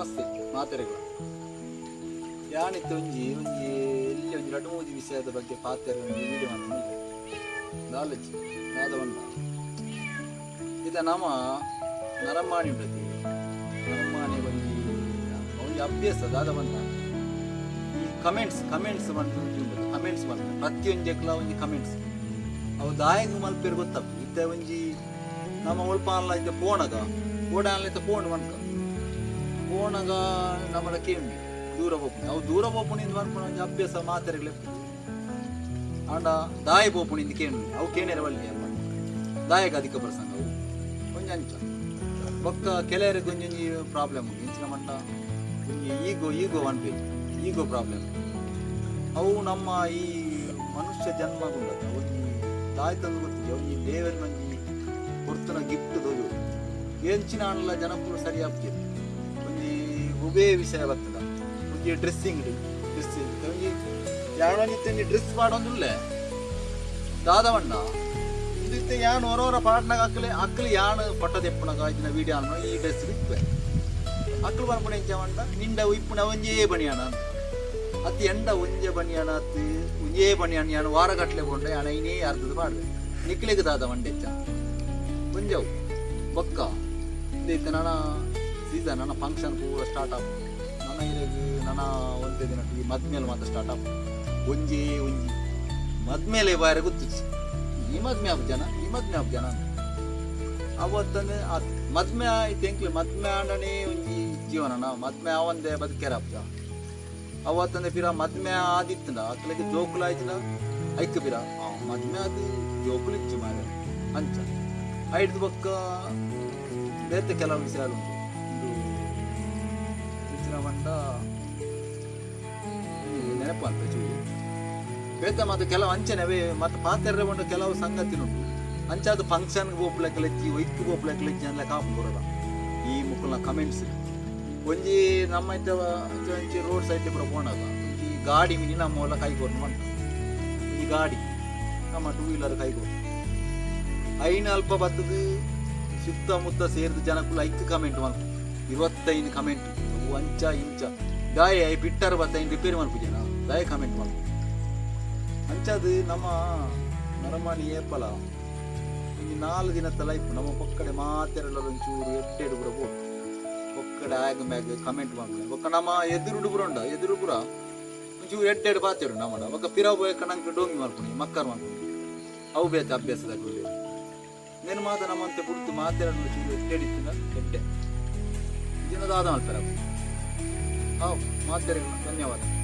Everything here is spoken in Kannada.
ಸಮಸ್ಯೆ ಮಾತೆರೆಗಳು ಯಾನಿತ್ತು ಒಂಜಿ ಒಂಜಿ ಎಲ್ಲಿ ಒಂಜಿ 2-3 ವಿಷಯದ ಬಗ್ಗೆ ಪಾತೆರೆ ಒಂದು ವಿಡಿಯೋ ಮಾಡಿ ನಾಲೆಜ್ ನಾದವನ್ನ ಇದ ನಮ್ಮ ನರಮಾಣಿ ಉಂಟತಿ ನರಮಾಣಿ ಒಂಜಿ ಒಂಜಿ ಅಭ್ಯಾಸ ದಾದವನ್ನ ಈ ಕಮೆಂಟ್ಸ್ ಮಾಡ್ತಾರೆ ಕಮೆಂಟ್ಸ್ ಮಾಡ್ತಾರೆ ಪ್ರತಿಯೊಂದಕ್ಲ ಒಂಜಿ ಕಮೆಂಟ್ಸ್ ಅವು ದಾಯಂಗ್ ಮಲ್ಪೇರು ಗೊತ್ತಾಗ್ತದೆ ಇತ್ತ ಒಂಜಿ ನಮ್ಮ ಒಲ್ಪ ಅಲ್ಲ ಇದ್ದ ಫೋನಾಗ ಓಡಾನ್ಲಿತ್ತ ಫೋನ್ ಮನ್ಕ ಫೋನಾಗ ನಮ್ಮಡ ಕೇಳಿ ದೂರ ಹೋಗ್ತೀನಿ ಅವು ದೂರ ಹೋಗ್ಪುಣಿಂದ ಮನ್ಕೊಂಡು ಒಂಜಿ ಅಭ್ಯಾಸ ಮಾತೆರೆಗಳು ಆಂಡ ದಾಯ ಬೋಪುಣಿಂದ ಕೇಳಿ ಅವು ಕೇಣೇರ ಒಳ್ಳೆ ದಾಯಗ ಅಧಿಕ ಪ್ರಸಂಗ ಅವು ಒಂಜಿ ಅಂಚ ಬೊಕ್ಕ ಕೆಲವರಿಗೆ ಒಂಜೊಂಜಿ ಪ್ರಾಬ್ಲಮ್ ಉಂಟು ಇಂಚಿನ ಮಟ್ಟ ಒಂಜಿ ಈಗೋ ಅನ್ಬೇಕು ಈಗೋ ಪ್ರಾಬ್ಲಮ್ ಅವು ನಮ್ಮ ಈ ಮನುಷ್ಯ ಜನ್ಮಗುಂಡದ ಒಂಜಿ ದಾಯ ತಂದು ಗೊತ್ತಿದೆ ಒಂಜಿ ದೇವರ ಮಂಜಿ ಕೊಡ್ತನ ಗಿಫ್ಟ್ ದೊಡ್ಡ ಎಂಚಿನ ಅಲ್ಲ ಜನಕ್ಕೂ ಸರಿ ಆಗ್ತದೆ ಒಂಜಿ ಉಬೇ ವಿಷಯ ಬರ್ತದ ಒಂಜಿ ಡ್ರೆಸ್ಸಿಂಗ್ ಒಂಜಿ ಯಾವನಿತ್ತಿ ಡ್ರೆಸ್ ಮಾಡೋದಿಲ್ಲ ದಾದವಣ್ಣ ಇದು ಯಾನ್ ಹೊರವರ ಪಾಟ್ನಾಗ ಅಕ್ಕಲಿ ಯಾನ್ ಪಟ್ಟದ ಎಪ್ಪನಾಗ ಇದನ್ನ ವಿಡಿಯೋ ಅನ್ನ ಈ ಡ್ರೆಸ್ ಬಿತ್ತವೆ ಅಕ್ಕಲು ಬರ್ಪಣೆ ಎಂಚವಂಡ ನಿಂಡ ಇಪ್ಪುನ ಒಂಜೇ ಬಣಿಯಾಣ ಅತಿ ಎಂಡ ಒಂಜೆ ಬಣಿಯಾಣ ಅತಿ ಒಂಜೇ ಬಣಿಯಾಣ ಯಾನು ವಾರಗಟ್ಲೆ ಕೊಂಡೆ ಯಾನ ಇನ್ನೇ ಅರ್ಧದ ಮಾಡ್ದೆ ನಿಕ್ಲಿಗೆ ದಾದವಂಡ ಹೆಚ್ಚ ಒಂಜವು ಬೊಕ್ಕ ಇದೈತೆ ನನ್ನ ಸೀಸನ್ ನನ್ನ ಫಂಕ್ಷನ್ ಪೂರ ಸ್ಟಾರ್ಟ್ ಆಪ್ ನನ್ನ ಇರಗಿ ನನ್ನ ಒಂದೇ ದಿನ ಈ ಮದ್ಮೇಲೆ ಮಾತ್ರ ಸ್ಟಾರ್ಟ್ ಆಪ್ ಒಂಜಿ ಮದ್ಮೇಲೆ ಬಾರಿ ಗೊತ್ತಿತ್ತು ಈ ಮದ್ಮೆ ಆಪ್ ಜನ ಅವತ್ತಂದ್ರೆ ಮದ್ಮೆ ಆಯ್ತು ಎಂಕ್ಲೆ ಮದ್ಮೆ ಆಂಡನೇ ಒಂಜಿ ಜೀವನ ಮದ್ಮೆ ಅವಂದೇ ಬದುಕ್ಯಾರ ಅಪ್ಪ ಅವತ್ತಂದ್ರೆ ಪಿರ ಮದ್ಮೆ ಆದಿತ್ತಂದ ಅಕ್ಲಿಗೆ ಜೋಕುಲ ಆಯ್ತಿನ ಐಕ್ ಪಿರ ಮದ್ಮೆ ಅದು ಜೋಕುಲು ಇಚ್ಚಿ ಮಾರ ಅಂಚ ಐದು ಬೊಕ್ಕ ಬೇತೆ ಕೆಲವು ವಿಷಯಗಳು ಉಂಟು ಹೆಚ್ಚಿನ ಮಂಡ ನೆನಪು ಅಂತ ಚೂರು ಬೇತೆ ಮತ್ತು ಕೆಲವು ಅಂಚೆನವೇ ಮತ್ತು ಪಾತ್ರೆ ಬಂದು ಕೆಲವು ಸಂಗತಿನುಂಟು ಅಂಚಾದ ಫಂಕ್ಷನ್ಗೆ ಬೋಪ್ಲೆಕ್ಕಲೆಚ್ಚಿ ಒಯ್ಕು ಬೋಪ್ಲೆಕ್ಕಲೆಚ್ಚಿ ಅನ್ಲ ಕಾಪು ಬರೋದ ಈ ಮುಕ್ಕಲ್ನ ಕಮೆಂಟ್ಸ್ ಒಂಜಿ ನಮ್ಮ ಒಂಚಿ ರೋಡ್ ಸೈಡ್ ಪೂರ ಪೋಣಾಗ ಈ ಗಾಡಿ ಮಿನಿ ನಮ್ಮ ಎಲ್ಲ ಕೈಗೋರ್ನು ಮಂಟ ಈ ಗಾಡಿ ನಮ್ಮ 2 ವೀಲರ್ ಕೈಗೋರ್ನು ಐನ ಅಲ್ಪ ಬತ್ತದು ಸುತ್ತಮುತ್ತ ಸೇರಿದ ಜನಕ್ಕೂ ಐಕ್ ಕಮೆಂಟ್ ಮಾಡ್ಕೊ 25 ಕಮೆಂಟ್ ಅಂಚ ಇಂಚ ದಾಯ ಬಿಟ್ಟರು ಬತ್ತ ರಿಪೇರಿ ಮಾಡ್ಕೊ ಜನ ದಾಯ ಕಮೆಂಟ್ ಮಾಡ್ಕೊ ಅಂಚದು ನಮ್ಮ ನರಮಾಣಿ ಏಪಲ ಈ 4 ದಿನದ ಲೈಫ್ ನಮ್ಮ ಪಕ್ಕಡೆ ಮಾತೆರಲ್ಲ ಒಂಚೂರು ಎಡ್ಡೆಡು ಪುರ ಬೋಟ್ ಪಕ್ಕಡೆ ಆಗ ಮ್ಯಾಗ ಕಮೆಂಟ್ ಮಾಡ್ಕೊಂಡು ಒಕ್ಕ ನಮ್ಮ ಎದುರು ಪುರ ಒಂಚೂರು ಎಡ್ಡೆಡು ಪಾತೆರು ನಮ್ಮಡ ಒಕ್ಕ ಪಿರ ಬೋಯಕ್ಕ ನಂಗೆ ಡೋಂಗಿ ಮಾಡ್ಕೊಂಡು ಮಕ್ಕರ್ ಮಾಡ್ಕೊಂಡು ಅವು ಬೇತೆ ಅಭ್ಯಾಸದಾಗ నేను మాత్రం నమ్మంతే పుడుతూ మాట్లాడలు చూడు ఎట్టేడిస్తున్నా ఎట్టే దీని దాదా అంటారు మాట్లాడే ధన్యవాదాలు.